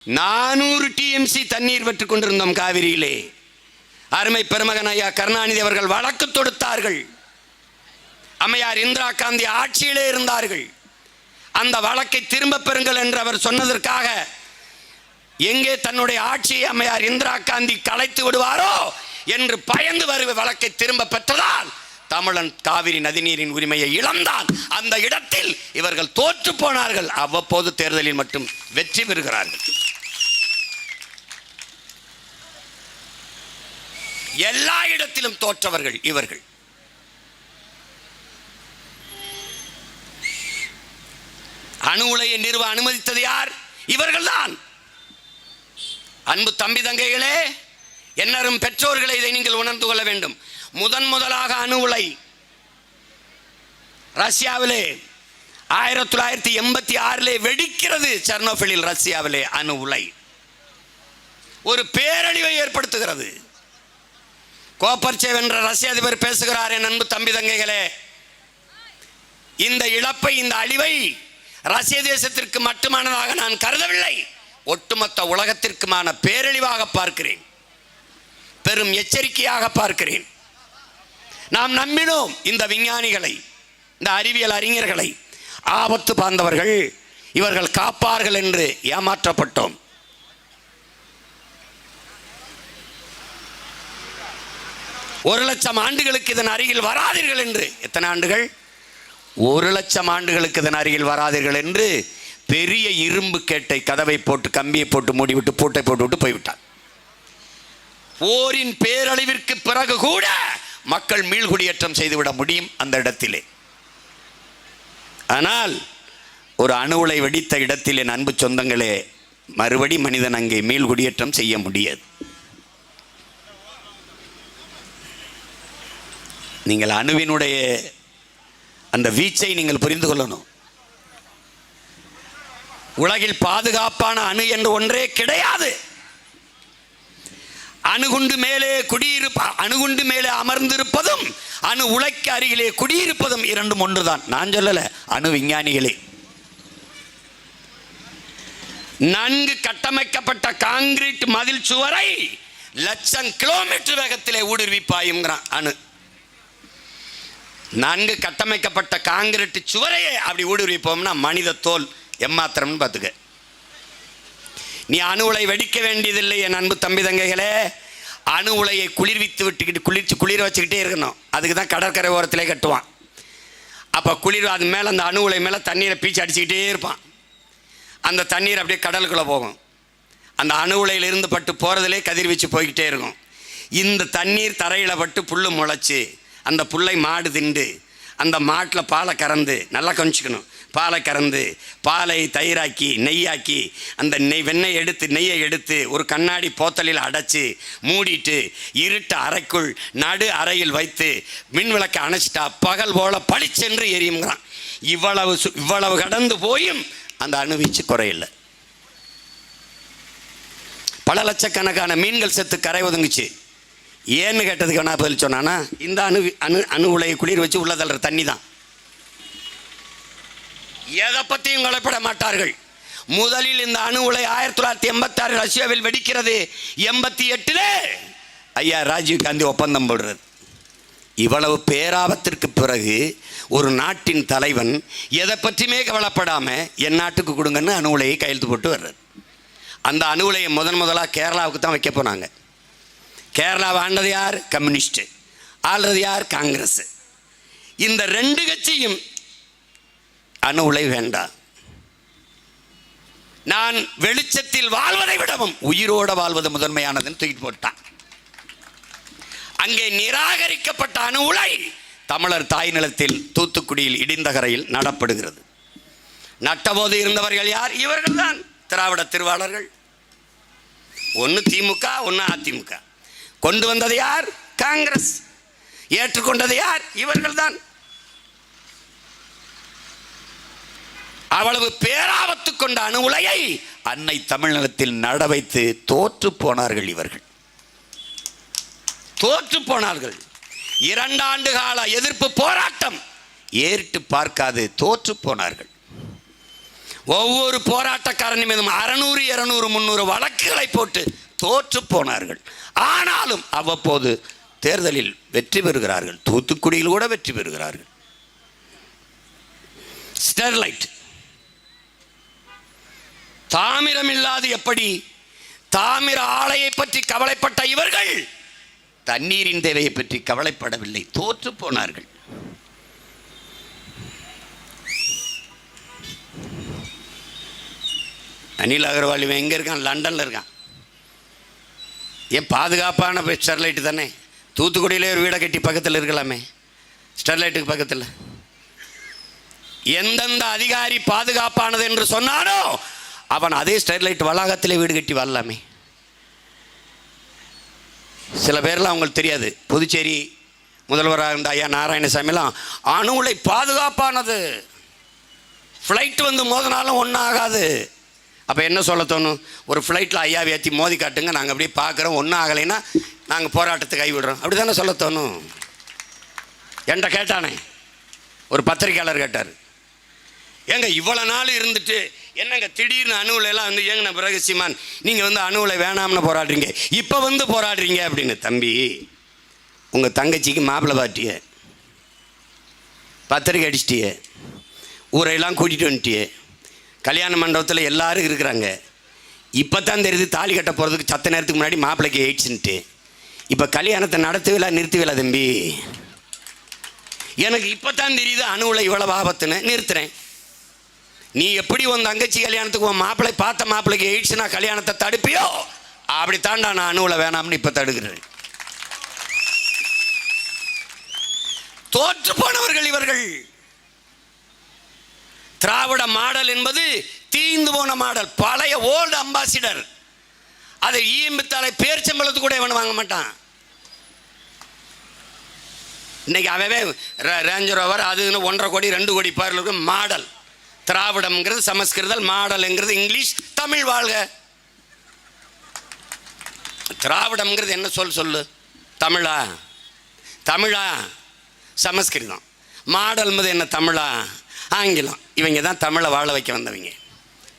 400 TMC தண்ணீர் பெற்றுக் கொண்டிருந்தோம் காவிரியிலே. அருமை பெருமகன் ஐயா கருணாநிதி அவர்கள் வழக்கு தொடுத்தார்கள். அம்மையார் இந்திரா காந்தி ஆட்சியிலே இருந்தார்கள். அந்த வழக்கை திரும்ப பெறுங்கள் என்று அவர் சொன்னதற்காக எங்கே தன்னுடைய ஆட்சியை அம்மையார் இந்திரா காந்தி கலைத்து விடுவாரோ என்று பயந்து வருவ வழக்கை திரும்ப பெற்றதால் தமிழன் காவிரி நதிநீரின் உரிமையை இழந்தான். அந்த இடத்தில் இவர்கள் தோற்று போனார்கள். அவ்வப்போது தேர்தலில் மட்டும் வெற்றி பெறுகிறார்கள். எல்லா இடத்திலும் தோற்றவர்கள் இவர்கள். அணு உலையை நிறுவ அனுமதித்தது யார்? இவர்கள்தான். அன்பு தம்பி தங்கைகளே, என்னரும் பெற்றோர்களை இதை நீங்கள் உணர்ந்து கொள்ள வேண்டும். முதலாக அணு உலை ரஷ்யாவிலே 1986 வெடிக்கிறது. செர்னோபிலில் ரஷ்யாவிலே அணு உலை ஒரு பேரழிவை ஏற்படுத்துகிறது. கோப்பர்ச்சேவ் என்ற ரஷ்ய அதிபர் பேசுகிறார். என் அன்பு தம்பி தங்கைகளே, இந்த இழப்பை, இந்த அழிவை ரஷ்ய தேசத்திற்கு மட்டுமானதாக நான் கருதவில்லை, ஒட்டுமொத்த உலகத்திற்குமான பேரழிவாக பார்க்கிறேன், பெரும் எச்சரிக்கையாக பார்க்கிறேன். நாம் நம்பினோம் இந்த விஞ்ஞானிகளை, இந்த அறிவியல் அறிஞர்களை, ஆபத்து பார்ந்தவர்கள், இவர்கள் காப்பார்கள் என்று ஏமாற்றப்பட்டோம். ஒரு லட்சம் ஆண்டுகளுக்கு இதன் அருகில் வராதீர்கள் என்று, எத்தனை ஆண்டுகள்? 1,00,000 ஆண்டுகளுக்கு இதன் அருகில் வராதீர்கள் என்று பெரிய இரும்பு கேட்டை கதவை போட்டு கம்பியை போட்டு மூடிவிட்டு பூட்டை போட்டுவிட்டு போய்விட்டார். போரின் பேரழிவிற்கு பிறகு கூட மக்கள் மீள்குடியேற்றம் செய்துவிட முடியும் அந்த இடத்திலே. ஆனால் ஒரு அணு உலை வெடித்த இடத்தில் என் அன்பு சொந்தங்களே, மறுபடி மனிதன் அங்கே மீள்குடியேற்றம் செய்ய முடியாது. நீங்கள் அணுவினுடைய அந்த வீச்சை நீங்கள் புரிந்து கொள்ளணும். உலகில் பாதுகாப்பான அணு என்று ஒன்றே கிடையாது. அணுகுண்டு மேலே அமர்ந்திருப்பதும் அணு உலைக்கு அருகிலே குடியிருப்பதும் இரண்டும் ஒன்றுதான். நான் சொல்லல, அணு விஞ்ஞானிகளே. நன்கு கட்டமைக்கப்பட்ட காங்கிரீட் மதில் சுவரை 1,00,000 கிலோமீட்டர் வேகத்திலே ஊடுருவிப்பாயுங்கிறான் அணு. நன்கு கட்டமைக்கப்பட்ட காங்கிரீட் சுவரையே அப்படி ஊடுருவிப்போம்னா மனித தோல் எம்மாத்திரம்னு பார்த்துக்க. நீ அணு உலை வெடிக்க வேண்டியதில்லை என் அன்பு தம்பி தங்கைகளே. அணு உலையை குளிர்வித்து விட்டுக்கிட்டு குளிர வச்சுக்கிட்டே இருக்கணும். அதுக்கு தான் கடற்கரை ஓரத்திலே கட்டுவான். அப்போ அது மேலே, அந்த அணு உலை மேலே தண்ணீரை பீச்சு அடிச்சுக்கிட்டே இருப்பான். அந்த தண்ணீர் அப்படியே கடலுக்குள்ளே போகும். அந்த அணு உலையிலிருந்து பட்டு போகிறதுலே கதிர்வீச்சு போய்கிட்டே இருக்கும். இந்த தண்ணீர் தரையில் பட்டு புல் முளைச்சி அந்த புல்லை மாடு திண்டு அந்த மாட்டில் பாலை கறந்து, நல்லா கொஞ்சிக்கணும், பாலை கறந்து பாலை தயிராக்கி நெய்யாக்கி அந்த நெய்யை எடுத்து ஒரு கண்ணாடி போத்தலில் அடைச்சி மூடிட்டு இருட்டு அறைக்குள் நடு அறையில் வைத்து மின் விளக்கை அணைச்சிட்டா பகல் போல பளிச்சென்று எரியுங்கிறான். இவ்வளவு கடந்து போயும் அந்த அணுவீச்சு குறையில்லை. பல லட்சக்கணக்கான மீன்கள் செத்து கரை ஒதுங்குச்சு. ஏன்னு கேட்டதுக்கு வேணா பதில் சொன்னானா, இந்த அணு உலையை குளிர் வச்சு உள்ள தள்ளுற தண்ணி தான். எதை பற்றியும் கவலைப்பட மாட்டார்கள். முதலில் இந்த அணு உலை 1986 ரஷ்யாவில் வெடிக்கிறது. 88 ஐயா ராஜீவ் காந்தி ஒப்பந்தம் போடுறது. இவ்வளவு பேராபத்திற்கு பிறகு ஒரு நாட்டின் தலைவன் எதை பற்றியுமே கவலைப்படாம என் நாட்டுக்கு கொடுங்கன்னு அணு உலையை கையெழுத்து போட்டு வர்றது. அந்த அணு உலையை முதலாக கேரளாவுக்கு தான் வைக்க போனாங்க. கேரளாவை ஆண்டது யார்? கம்யூனிஸ்ட். ஆள்றது யார்? காங்கிரஸ். இந்த 2 கட்சியும் அணு உலை வேண்டாம், நான் வெளிச்சத்தில் வாழ்வதை விடவும் உயிரோட வாழ்வது முதன்மையானதுன்னு தூக்கிட்டு போட்டான். அங்கே நிராகரிக்கப்பட்ட அணு உலை தமிழர் தாய் நிலத்தில் தூத்துக்குடியில் இடிந்தகரையில் நடப்படுகிறது. நட்டபோது இருந்தவர்கள் யார்? இவர்கள் தான் திராவிட திருவாளர்கள். ஒன்று திமுக, ஒன்று அதிமுக. கொண்டு வந்தது யார்? காங்கிரஸ். ஏற்றுக்கொண்டது யார்? இவர்கள் தான். அவ்வளவு பேராபத்து கொண்ட அணு உலையை அன்னை தமிழ்நிலத்தில் நட வைத்து தோற்று போனார்கள். இவர்கள் தோற்று போனார்கள். 2 ஆண்டு கால எதிர்ப்பு போராட்டம் ஏறிட்டு பார்க்காது தோற்று போனார்கள். ஒவ்வொரு போராட்டக்காரன் மீதும் 600 200 300 வழக்குகளை போட்டு தோற்று போனார்கள். ஆனாலும் அவ்வப்போது தேர்தலில் வெற்றி பெறுகிறார்கள். தூத்துக்குடியில் கூட வெற்றி பெறுகிறார்கள். ஸ்டெர்லைட் தாமிரம் இல்லாது எப்படி? தாமிர ஆலையை பற்றி கவலைப்பட்ட இவர்கள் தண்ணீரின் தேவையை பற்றி கவலைப்படவில்லை, தோற்று போனார்கள். அனில் அகர்வால் இவன் எங்கே இருக்கான்? லண்டனில் இருக்கான். ஏன் பாதுகாப்பான ஸ்டெர்லைட்டு தானே. தூத்துக்குடியிலே ஒரு வீடை கட்டி பக்கத்தில் இருக்கலாமே, ஸ்டெர்லைட்டுக்கு பக்கத்தில். எந்தெந்த அதிகாரி பாதுகாப்பானது என்று சொன்னானோ அவன் அதே ஸ்டெர்லைட் வளாகத்திலே வீடு கட்டி வரலாமே. சில பேர்லாம் அவங்களுக்கு தெரியாது. புதுச்சேரி முதல்வராக இருந்த ஐயா நாராயணசாமிலாம் அணு உலை பாதுகாப்பானது, ஃப்ளைட் வந்து மோதினாலும் ஒன்றும் ஆகாது. அப்போ என்ன சொல்ல தோணும்? ஒரு ஃப்ளைட்டில் ஐயாவை ஏற்றி மோதி காட்டுங்க, நாங்கள் அப்படியே பார்க்குறோம், ஒன்றும் ஆகலைன்னா நாங்கள் போராட்டத்தை கைவிடுறோம், அப்படி தானே சொல்ல தோணும். என்கிட்ட கேட்டானே ஒரு பத்திரிக்கையாளர் கேட்டார், ஏங்க இவ்வளோ நாள் இருந்துட்டு என்னங்க திடீர்னு அணு உலையெல்லாம் வந்து ஏங்கண்ணா பிறகு சீமான் நீங்கள் வந்து அணு உலை வேணாம்னு போராடுறீங்க, இப்போ வந்து போராடுறீங்க அப்படின்னு. தம்பி, உங்கள் தங்கச்சிக்கு மாப்பிள்ளை பாட்டிய பத்திரிக்கை அடிச்சிட்டிய, ஊரையெல்லாம் கூட்டிகிட்டு வந்துட்டியே, கல்யாண மண்டபத்தில் எல்லாரும் இருக்கிறாங்க. இப்போ தான் தெரியுது தாலி கட்ட போகிறதுக்கு சத்த நேரத்துக்கு முன்னாடி மாப்பிள்ளைக்கு எயிட்ஸ்ன்ட்டு. இப்போ கல்யாணத்தை நடத்துவில நிறுத்துவில தம்பி. எனக்கு இப்போ தான் தெரியுது அணு உலை இவ்வளவு ஆபத்துன்னு, நிறுத்துறேன். நீ எப்படி உன் தங்கச்சி கல்யாணத்துக்கு உன் மாப்பிள்ளை பார்த்த மாப்பிள்ளைக்கு எயிட்ஸ்னா கல்யாணத்தை தடுப்பியோ, அப்படித்தாண்டா நான் அணு உலை வேணாம்னு இப்போ தடுக்கிறேன். தோற்று போனவர்கள் இவர்கள். திராவிட மாடல் என்பது தீந்து போன மாடல், பழைய ஓல்டு அம்பாசிடர். அதை ஈம்பித்தாலை பேர்ச்சம்பளத்துக்கு கூட இவன் வாங்க மாட்டான். இன்னைக்கு அவவே ரேஞ்ச் ரோவர் அதுன்னு 1.5 கோடி 2 கோடி பேருக்கு மாடல். திராவிடம்ங்கிறது சமஸ்கிருதம், மாடல்ங்கிறது இங்கிலீஷ், தமிழ் வாழ்க. திராவிடம்ங்கிறது என்ன சொல்லு? தமிழா? தமிழா? சமஸ்கிருதம். மாடல் என்பது என்ன? தமிழா? ஆங்கிலம். இவங்க தான் தமிழை வாழ வைக்க வந்தவங்க.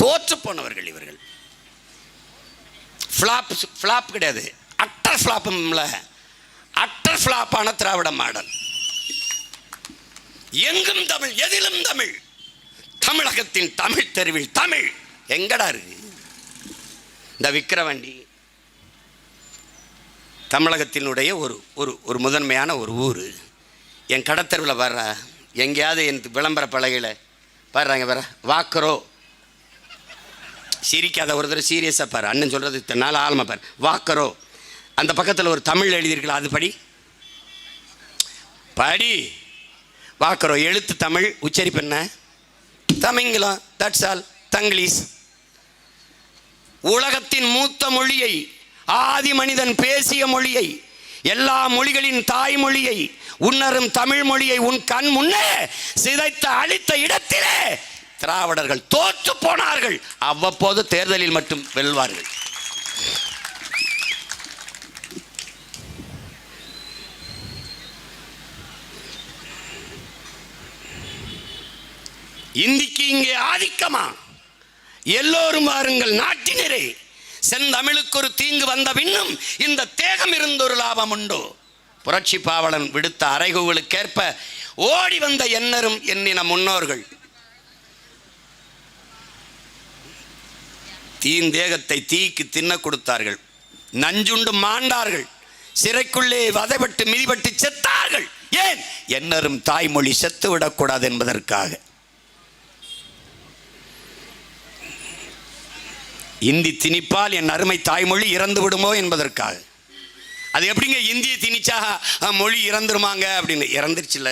தோற்று போனவர்கள் இவர்கள். ஃப்ளாப் கிடையாது, அட்டர் ஃப்ளாப்பும்ல, அட்டர் ஃப்ளாப்பான திராவிட மாடல். எங்கும் தமிழ், எதிலும் தமிழ். தமிழகத்தின் தமிழ் தெருவில் தமிழ் எங்கடா இருக்கு? இந்த விக்கிரவாண்டி தமிழகத்தினுடைய ஒரு முதன்மையான ஒரு ஊர். என் கடத்தெருவில் வர்ற எங்கேயாவது என் விளம்பர பலகையில் பாடுறாங்க வர வாக்கரோ, சிரிக்காத ஒரு தடவை சீரியஸாக பாரு, அண்ணன் சொல்கிறது இத்தனை நாள் ஆழமாக பாரு. வாக்கரோ, அந்த பக்கத்தில் ஒரு தமிழ் எழுதியிருக்கலாம், அது படி படி. வாக்கரோ எழுத்து தமிழ், உச்சரிப்பு என்ன? தமிங்கிலம், தட்ஸ் ஆல், தங்கிலீஷ். உலகத்தின் மூத்த மொழியை, ஆதி மனிதன் பேசிய மொழியை, எல்லா மொழிகளின் தாய்மொழியை, உன்னரும் தமிழ் மொழியை உன் கண் முன்னே சிதைத்து அழித்த இடத்திலே திராவிடர்கள் தோற்று போனார்கள். அவ்வப்போது தேர்தலில் மட்டும் வெல்வார்கள். இந்திக்கு இங்கே ஆதிக்கமா? எல்லோரும் வாருங்கள் நாட்டினரே, செந்தமிழுக்கு ஒரு தீங்கு வந்த பின்னும் இந்த தேகம் இருந்தொரு லாபம் உண்டோ? புரட்சி பாவலன் விடுத்த அறைகூவலுக்கேற்ப ஓடி வந்த எண்ணரும் எண்ணின முன்னோர்கள் தீந்தேகத்தை தீக்கு தின்ன கொடுத்தார்கள், நஞ்சுண்டு மாண்டார்கள், சிறைக்குள்ளே வதைப்பட்டு மிதிப்பட்டு செத்தார்கள். ஏன்? எண்ணரும் தாய்மொழி செத்து விடக்கூடாது என்பதற்காக. இந்தி திணிப்பால் என் அருமை தாய்மொழி இறந்து விடுமோ என்பதற்காக. அது எப்படிங்க இந்தியை திணிச்சா மொழி இறந்துருமாங்க அப்படின்னு? இறந்துருச்சுல.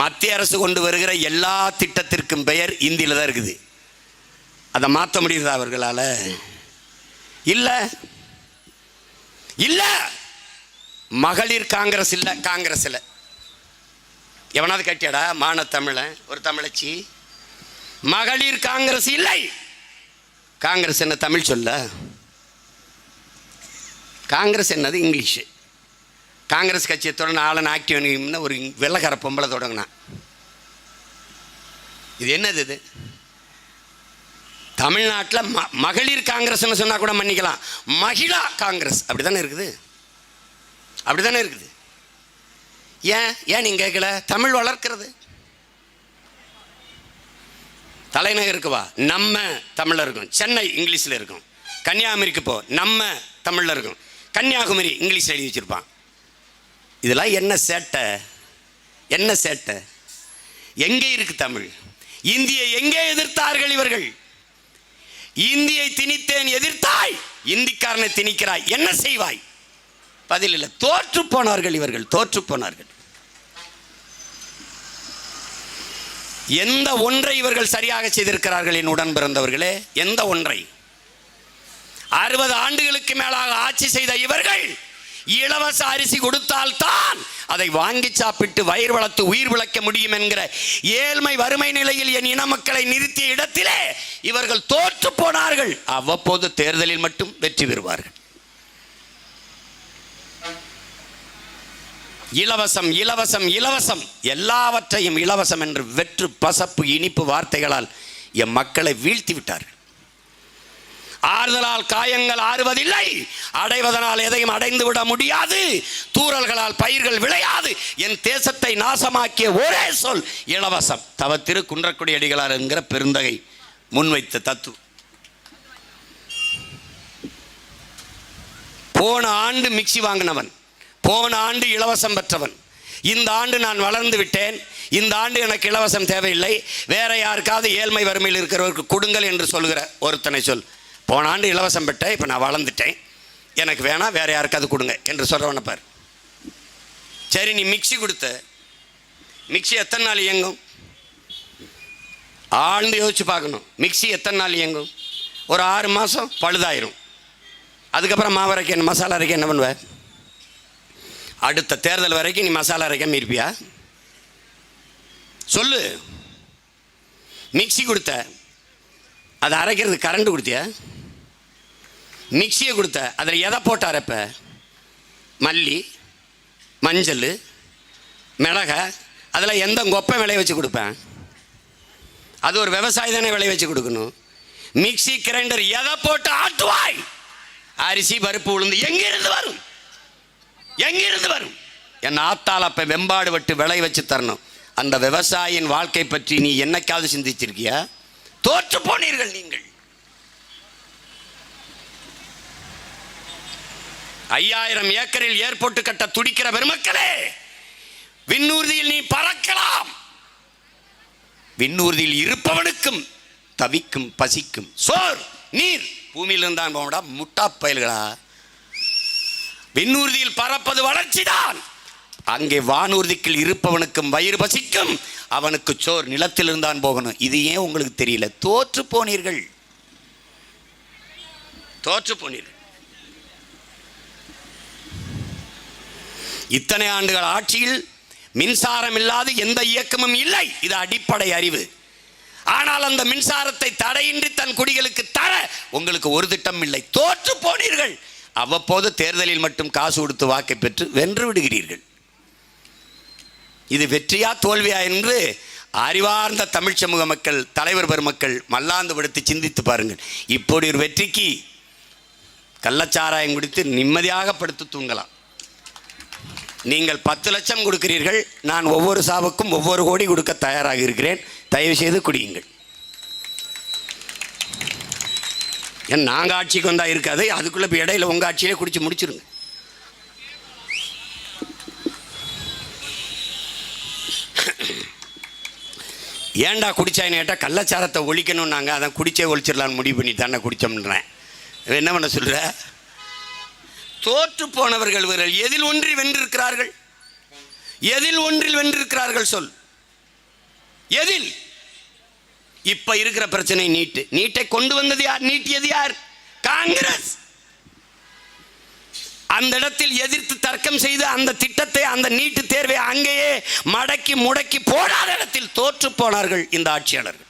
மத்திய அரசு கொண்டு வருகிற எல்லா திட்டத்திற்கும் பெயர் இந்தியில் தான் இருக்குது. அதை மாற்ற முடியுதா அவர்களால்? இல்லை இல்லை. மகளிர் காங்கிரஸ் இல்லை, காங்கிரஸ் இல்லை. எவனாவது கட்டியாடா மான தமிழ ஒரு தமிழச்சி? மகளிர் காங்கிரஸ் இல்லை. காங்கிரஸ் என்ன தமிழ் சொல்ல? காங்கிரஸ் என்னது இங்கிலீஷு. காங்கிரஸ் கட்சியை தொடங்க ஆளன் ஆக்டிவ்னு ஒரு வெள்ளக்கார பொம்பளை தொடங்கினான். இது என்னது? இது தமிழ்நாட்டில் மகளிர் காங்கிரஸ்னு சொன்னால் கூட மன்னிக்கலாம், மகிழா காங்கிரஸ் அப்படி தானே இருக்குது, அப்படி தானே இருக்குது. ஏன் நீங்கள் கேட்கல? தமிழ் வளர்க்கிறது. தலைநகருக்கு வா, நம்ம தமிழில் இருக்கும். சென்னை இங்கிலீஷில் இருக்கும். கன்னியாகுமரிக்கு போ, நம்ம தமிழில் இருக்கும். கன்னியாகுமரி இங்கிலீஷ் எழுதி வச்சுருப்பான். இதெல்லாம் என்ன சேட்டை, என்ன சேட்டை? எங்கே இருக்கு தமிழ்? இந்தியை எங்கே எதிர்த்தார்கள் இவர்கள்? இந்தியை திணித்தேன் எதிர்த்தாய், இந்திக்காரனை திணிக்கிறாய், என்ன செய்வாய்? பதில் இல்லை. தோற்று போனார்கள் இவர்கள், தோற்று போனார்கள். எந்த ஒன்றை இவர்கள் சரியாக செய்திருக்கிறார்கள் என் உடன் பிறந்தவர்களே? எந்த ஒன்றை? 60 ஆண்டுகளுக்கு மேலாக ஆட்சி செய்த இவர்கள் இலவச அரிசி கொடுத்தால்தான் அதை வாங்கி சாப்பிட்டு வயிறு வளர்த்து உயிர் விளக்க முடியும் என்கிற ஏழ்மை வறுமை நிலையில் என் இன மக்களை நிறுத்திய இடத்திலே இவர்கள் தோற்று போனார்கள். அவ்வப்போது தேர்தலில் மட்டும் வெற்றி பெறுவார்கள். இலவசம் இலவசம் இலவசம், எல்லாவற்றையும் இலவசம் என்று வெற்று பசப்பு இனிப்பு வார்த்தைகளால் என் மக்களை வீழ்த்தி விட்டார்கள். ஆறுதலால் காயங்கள் ஆறுவதில்லை, அடைவதனால் எதையும் அடைந்து விட முடியாது, தூறல்களால் பயிர்கள் விளையாது. என் தேசத்தை நாசமாக்கிய ஒரே சொல் இலவசம். தவத்திரு குன்றக்குடி அடிகளார் என்கிற பெருந்தகை முன்வைத்த தத்துவம். போன ஆண்டு மிக்சி வாங்கினவன், போன ஆண்டு இலவசம் பெற்றவன், இந்த ஆண்டு நான் வளர்ந்து விட்டேன், இந்த ஆண்டு எனக்கு இலவசம் தேவையில்லை, வேற யாருக்காவது ஏழ்மை வறுமையில் இருக்கிறவருக்கு கொடுங்கள் என்று சொல்கிற ஒருத்தனை சொல். போன ஆண்டு இலவசம் பெற்றேன், இப்போ நான் வளர்ந்துட்டேன், எனக்கு வேணாம், வேற யாருக்காவது கொடுங்க என்று சொல்கிறவனை பார். சரி, நீ மிக்சி கொடுத்த, மிக்சி எத்தனை நாள் இயங்கும்? ஆழ்ந்து யோசிச்சு பார்க்கணும். மிக்சி எத்தனை நாள் இயங்கும்? ஒரு 6 மாதம் பழுதாயிரும். அதுக்கப்புறம் மாவு அரைக்க, மசாலா அரைக்க என்ன பண்ணுவ? அடுத்த தேர்தல் வரைக்கும் நீ மசாலா அரைக்காம இருப்பியா? சொல்லு. மிக்சி கொடுத்த, அதை அரைக்கிறது கரண்ட் கொடுத்தியா? மிக்சியை கொடுத்த, அதில் எதை போட்டு அரைப்ப? மல்லி, மஞ்சள், மிளகா, அதில் எந்த கொப்பை விளைய வச்சு கொடுப்பேன்? அது ஒரு விவசாயி தானே விளைய வச்சு கொடுக்கணும். மிக்சி கிரைண்டர் எதை போட்டு ஆட்டுவாய்? அரிசி பருப்பு உளுந்து எங்கிருந்து வரும்? எங்கிருந்து வரும்? என் ஆத்தால் அப்ப வெம்பாடு விட்டு விளைய வச்சு தரணும். அந்த விவசாயியின் வாழ்க்கை பற்றி நீ என்னைக்காவது சிந்திச்சிருக்கியா? தோற்று போனீர்கள் நீங்கள். 5000 ஏக்கரில் ஏர்போர்ட் கட்ட துடிக்கிற பெருமக்களே, விண்ணூர்தியில் நீ பறக்கலாம். விண்ணூர்தியில் இருப்பவனுக்கும் தவிக்கும் பசிக்கும் சோர் நீர் பூமியில் இருந்தான் போகடா முட்டா பயல்களா. விண்ணூர்தியில் பறப்பது வளர்ச்சிதான். அங்கே வானூர்திக்குள் இருப்பவனுக்கும் வயிறு பசிக்கும், அவனுக்கு சோர் நிலத்தில் இருந்தான் போகணும். இது ஏன் உங்களுக்கு தெரியல? தோற்று போனீர்கள், தோற்று போனீர்கள். இத்தனை ஆண்டுகள் ஆட்சியில் மின்சாரம் இல்லாத எந்த இயக்கமும் இல்லை. இது அடிப்படை அறிவு. ஆனால் அந்த மின்சாரத்தை தடையின்றி தன் குடிகளுக்கு தர உங்களுக்கு ஒரு திட்டம் இல்லை. தோற்று போனீர்கள். அவ்வப்போது தேர்தலில் மட்டும் காசு கொடுத்து வாக்கை பெற்று வென்று விடுகிறீர்கள். இது வெற்றியா தோல்வியா என்று அறிவார்ந்த தமிழ் சமூக மக்கள், தலைவர் பெருமக்கள் மல்லாந்து படுத்தி சிந்தித்து பாருங்கள். இப்படி ஒரு வெற்றிக்கு கள்ளச்சாராயம் குடித்து நிம்மதியாக படுத்து தூங்கலாம். நீங்கள் 10 லட்சம் கொடுக்கிறீர்கள், நான் ஒவ்வொரு சாவுக்கும் ஒவ்வொரு கோடி கொடுக்க தயாராக இருக்கிறேன். தயவு செய்து குடியுங்கள். ஏன் நாங்கள் ஆட்சிக்கு வந்தால் இருக்காது, அதுக்குள்ளே இப்போ இடையில உங்கள் ஆட்சியிலே குடிச்சு முடிச்சிருங்க. ஏன்டா குடிச்சாயின்னு கேட்டால் கள்ளச்சாரத்தை ஒழிக்கணும், நாங்கள் அதான் குடிச்சே ஒழிச்சிடலான்னு முடிவு பண்ணி தானே குடித்தோம்ன்றேன். என்ன பண்ண சொல்கிற? தோற்று போனவர்கள் இவர்கள் எதில் ஒன்றில் வென்றிருக்கிறார்கள்? எதில் ஒன்றில் வென்றிருக்கிறார்கள் சொல். எதில்? இப்ப இருக்கிற பிரச்சனை நீட்டு. நீட்டை கொண்டு வந்தது யார்? நீட்டியது யார்? காங்கிரஸ். அந்த இடத்தில் எதிர்த்து தர்க்கம் செய்து அந்த திட்டத்தை, அந்த நீட்டு தேர்வை அங்கேயே மடக்கி முடக்கி போடாத இடத்தில் தோற்று போனார்கள் இந்த ஆட்சியாளர்கள்.